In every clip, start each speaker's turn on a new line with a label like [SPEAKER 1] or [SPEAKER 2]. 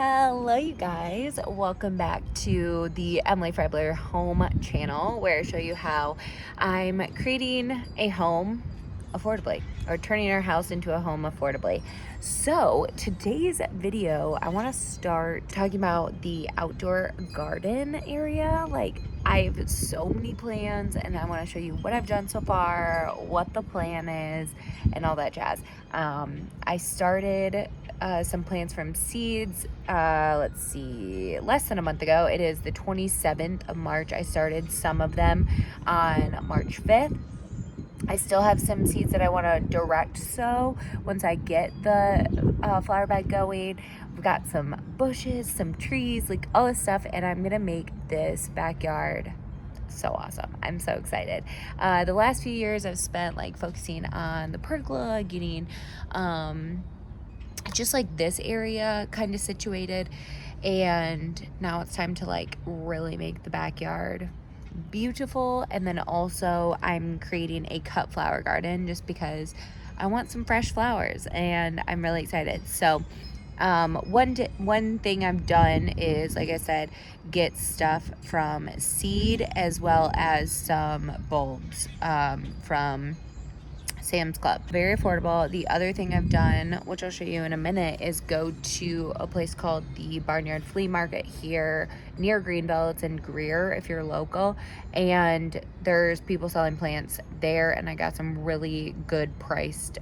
[SPEAKER 1] Hello you guys, welcome back to the Emily Freibler home channel where I show you how I'm creating a home affordably or turning our house into a home affordably. So today's video, I want to start talking about the outdoor garden area. Like, I have so many plans and I want to show you what I've done so far, what the plan is, and all that jazz. I started some plants from seeds, let's see, less than a month ago. It is the 27th of March. I started some of them on March 5th. I still have some seeds that I want to direct sow once I get the flower bed going. We've got some bushes, some trees, like all this stuff, and I'm gonna make this backyard so awesome. I'm so excited. The last few years I've spent like focusing on the pergola, getting just like this area kind of situated, and now it's time to like really make the backyard beautiful. And then also I'm creating a cut flower garden just because I want some fresh flowers and I'm really excited. So one thing I've done is, like I said, get stuff from seed as well as some bulbs from Sam's Club. Very affordable. The other thing I've done, which I'll show you in a minute, is go to a place called the Barnyard Flea Market here near Greenville. It's in Greer if you're local, and there's people selling plants there, and I got some really good priced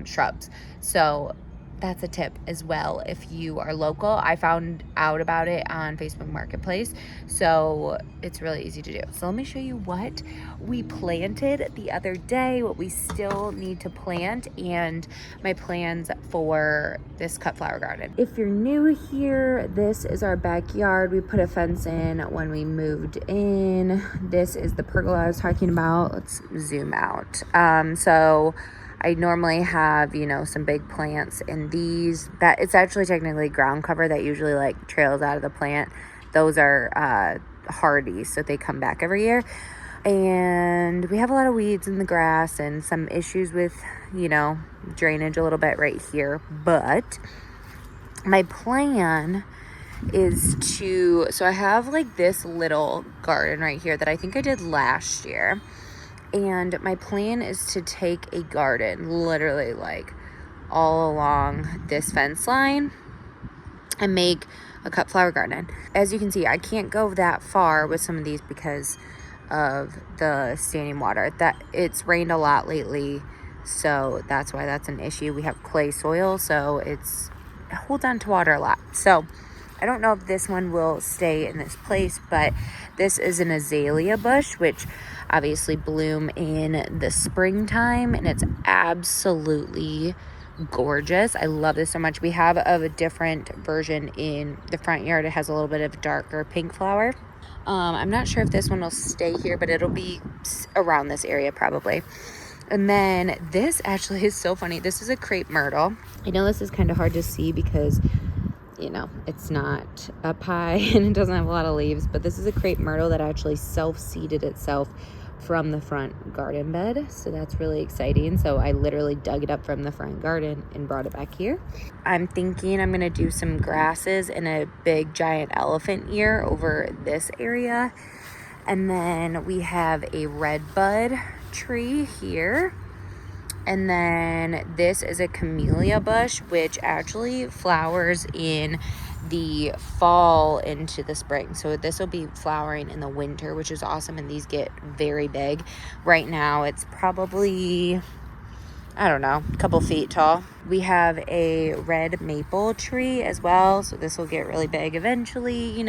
[SPEAKER 1] shrubs. So that's a tip as well if you are local. I found out about it on Facebook Marketplace, so it's really easy to do. So let me show you what we planted the other day, what we still need to plant, and my plans for this cut flower garden. If you're new here, this is our backyard. We put a fence in when we moved in. This is the pergola I was talking about. Let's zoom out. So I normally have, some big plants in these. That it's actually technically ground cover that usually like trails out of the plant. Those are hardy, so they come back every year. And we have a lot of weeds in the grass and some issues with, drainage a little bit right here. But my plan is so I have like this little garden right here that I think I did last year. And my plan is to take a garden literally like all along this fence line and make a cut flower garden. As you can see, I can't go that far with some of these because of the standing water. That it's rained a lot lately, so that's why that's an issue. We have clay soil, so it holds on to water a lot. So I don't know if this one will stay in this place, but this is an azalea bush, which obviously bloom in the springtime, and it's absolutely gorgeous. I love this so much. We have a different version in the front yard. It has a little bit of darker pink flower. I'm not sure if this one will stay here, but it'll be around this area probably. And then this actually is so funny. This is a crepe myrtle. I know this is kind of hard to see because it's not up high and it doesn't have a lot of leaves, but this is a crepe myrtle that actually self-seeded itself from the front garden bed. So that's really exciting. So I literally dug it up from the front garden and brought it back here. I'm thinking I'm going to do some grasses and a big giant elephant ear over this area. And then we have a red bud tree here. And then this is a camellia bush, which actually flowers in the fall into the spring. So this will be flowering in the winter, which is awesome. And these get very big. Right now it's probably, I don't know, a couple feet tall. We have a red maple tree as well. So this will get really big eventually,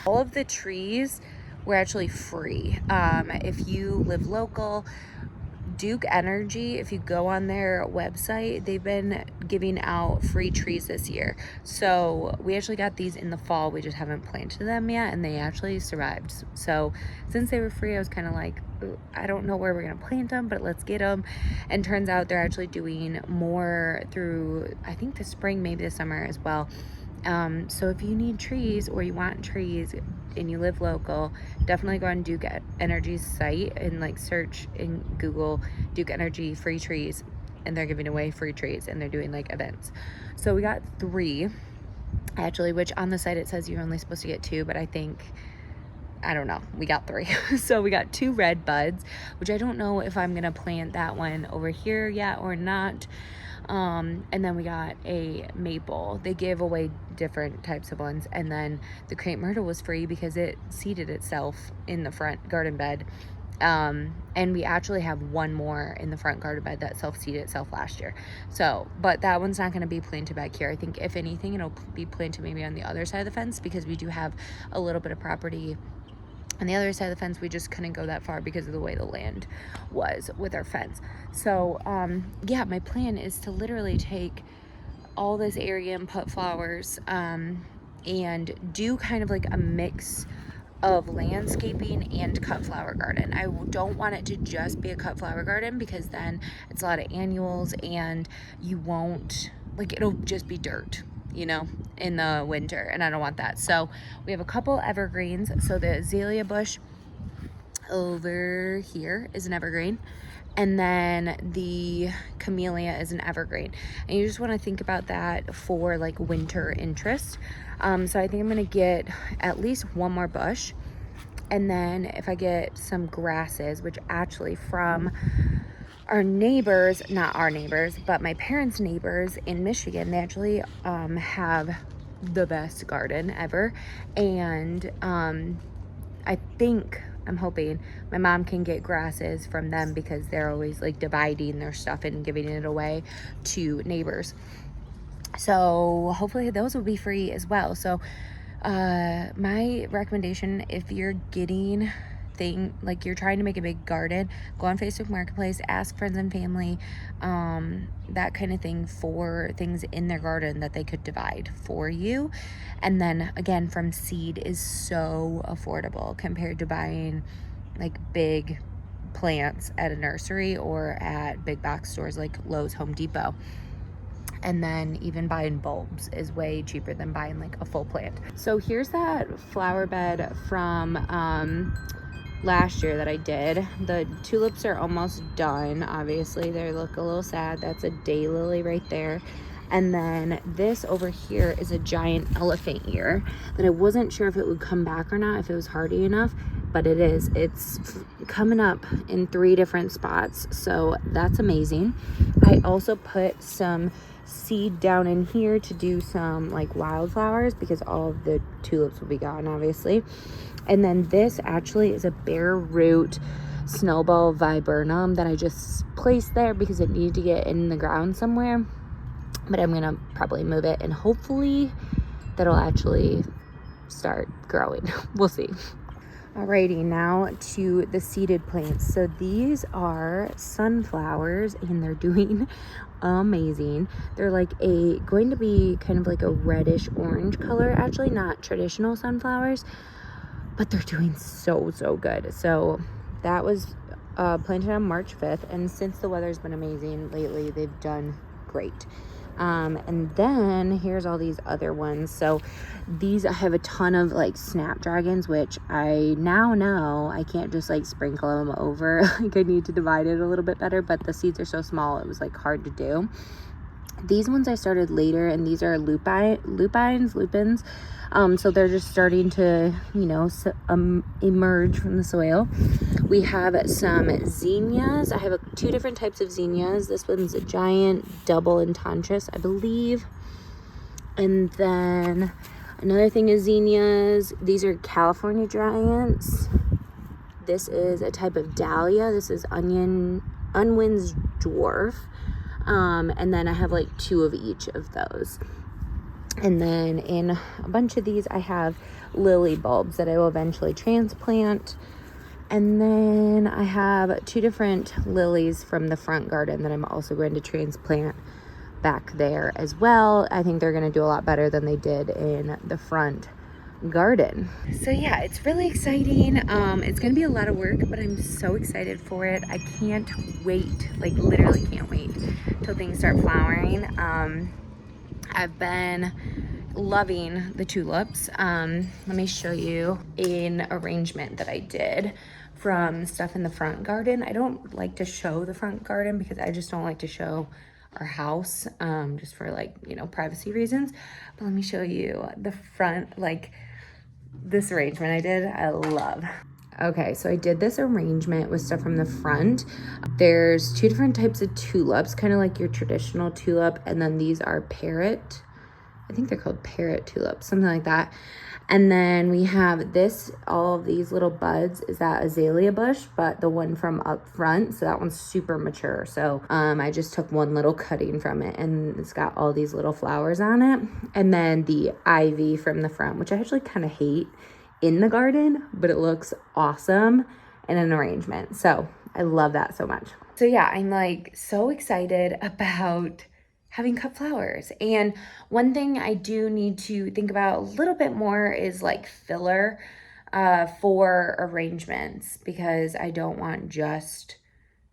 [SPEAKER 1] All of the trees were actually free. If you live local, Duke Energy, if you go on their website, they've been giving out free trees this year. So we actually got these in the fall. We just haven't planted them yet, and they actually survived. So since they were free, I was kind of like, I don't know where we're going to plant them, but let's get them. And turns out they're actually doing more through, I think, the spring, maybe the summer as well. So if you need trees or you want trees and you live local, definitely go on Duke Energy's site and like search in Google Duke Energy free trees, and they're giving away free trees and they're doing like events. So we got 3. actually, which on the site it says you're only supposed to get 2, but I think, I don't know, we got 3. So we got 2 red buds, which I don't know if I'm gonna plant that one over here yet or not. And then we got a maple. They gave away different types of ones, and then the crepe myrtle was free because it seeded itself in the front garden bed. And we actually have one more in the front garden bed that self-seeded itself last year. So, but that one's not going to be planted back here. I think if anything, it'll be planted maybe on the other side of the fence, because we do have a little bit of property on the other side of the fence. We just couldn't go that far because of the way the land was with our fence. So, yeah, my plan is to literally take all this area and put flowers, and do kind of like a mix of landscaping and cut flower garden. I don't want it to just be a cut flower garden, because then it's a lot of annuals and you won't, like, it'll just be dirt, you know, in the winter, and I don't want that. So we have a couple evergreens. So the azalea bush over here is an evergreen, and then the camellia is an evergreen, and you just want to think about that for like winter interest. So I think I'm gonna get at least one more bush, and then if I get some grasses, which actually from our neighbors, not our neighbors, but my parents' neighbors in Michigan, they actually have the best garden ever. And I'm hoping my mom can get grasses from them, because they're always like dividing their stuff and giving it away to neighbors. So hopefully those will be free as well. So my recommendation, if you're getting like you're trying to make a big garden, go on Facebook Marketplace, ask friends and family, that kind of thing, for things in their garden that they could divide for you. And then again, from seed is so affordable compared to buying like big plants at a nursery or at big box stores like Lowe's, Home Depot. And then even buying bulbs is way cheaper than buying like a full plant. So here's that flower bed from last year that I did. The tulips are almost done. Obviously they look a little sad. That's a daylily right there. And then this over here is a giant elephant ear that I wasn't sure if it would come back or not, if it was hardy enough, but it is. It's coming up in 3 different spots, so that's amazing. I also put some seed down in here to do some like wildflowers, because all of the tulips will be gone obviously. And then this actually is a bare root snowball viburnum that I just placed there because it needed to get in the ground somewhere, but I'm gonna probably move it and hopefully that'll actually start growing. We'll see. Alrighty, now to the seeded plants. So these are sunflowers and they're doing amazing. They're like going to be kind of like a reddish orange color, actually not traditional sunflowers, but they're doing so good. So that was planted on March 5th, and since the weather's been amazing lately, they've done great. And then here's all these other ones. So these, I have a ton of like snapdragons, which I now know I can't just like sprinkle them over. Like I need to divide it a little bit better, but the seeds are so small it was like hard to do. These ones I started later, and these are lupins. So they're just starting to, you know, emerge from the soil. We have some zinnias. I have 2 different types of zinnias. This one's a giant double enchantress, I believe. And then another thing is zinnias. These are California giants. This is a type of dahlia. This is Unwin's dwarf. And then I have like 2 of each of those. And then in a bunch of these, I have lily bulbs that I will eventually transplant. And then I have 2 different lilies from the front garden that I'm also going to transplant back there as well. I think they're going to do a lot better than they did in the front garden. So yeah, it's really exciting. It's going to be a lot of work, but I'm so excited for it. I can't wait, like literally can't wait till things start flowering. I've been loving the tulips. Let me show you an arrangement that I did from stuff in the front garden. I don't like to show the front garden because I just don't like to show our house, just for like, you know, privacy reasons. But let me show you the front, like this arrangement I did, I love. Okay, so I did this arrangement with stuff from the front. There's two different types of tulips, kind of like your traditional tulip, and then these are parrot. I think they're called parrot tulips, something like that. And then we have this, all of these little buds is that azalea bush, but the one from up front, so that one's super mature. So I just took one little cutting from it, and it's got all these little flowers on it. And then the ivy from the front, which I actually kind of hate in the garden, but it looks awesome in an arrangement. So I love that so much. So yeah, I'm like so excited about having cut flowers. And one thing I do need to think about a little bit more is like filler for arrangements, because I don't want just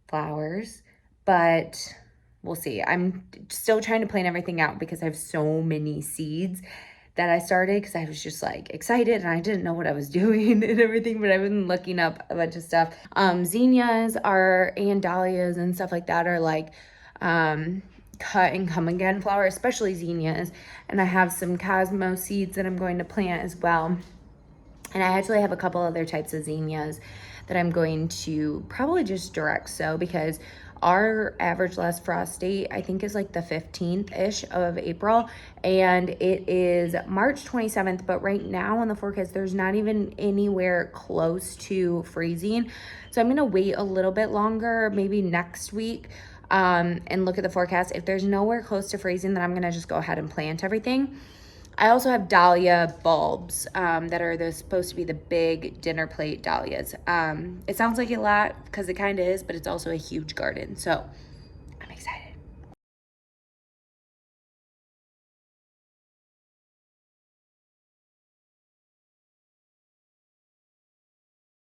[SPEAKER 1] flowers, but we'll see. I'm still trying to plan everything out because I have so many seeds that I started, because I was just like excited and I didn't know what I was doing and everything, but I've been looking up a bunch of stuff. Zinnias are, and dahlias and stuff like that are like cut and come again flower, especially zinnias. And I have some Cosmo seeds that I'm going to plant as well. And I actually have a couple other types of zinnias that I'm going to probably just direct sow, because our average last frost date, I think, is like the 15th-ish of April, and it is March 27th, but right now on the forecast, there's not even anywhere close to freezing. So I'm gonna wait a little bit longer, maybe next week, and look at the forecast. If there's nowhere close to freezing, then I'm gonna just go ahead and plant everything. I also have dahlia bulbs that are supposed to be the big dinner plate dahlias. It sounds like a lot, because it kind of is, but it's also a huge garden. So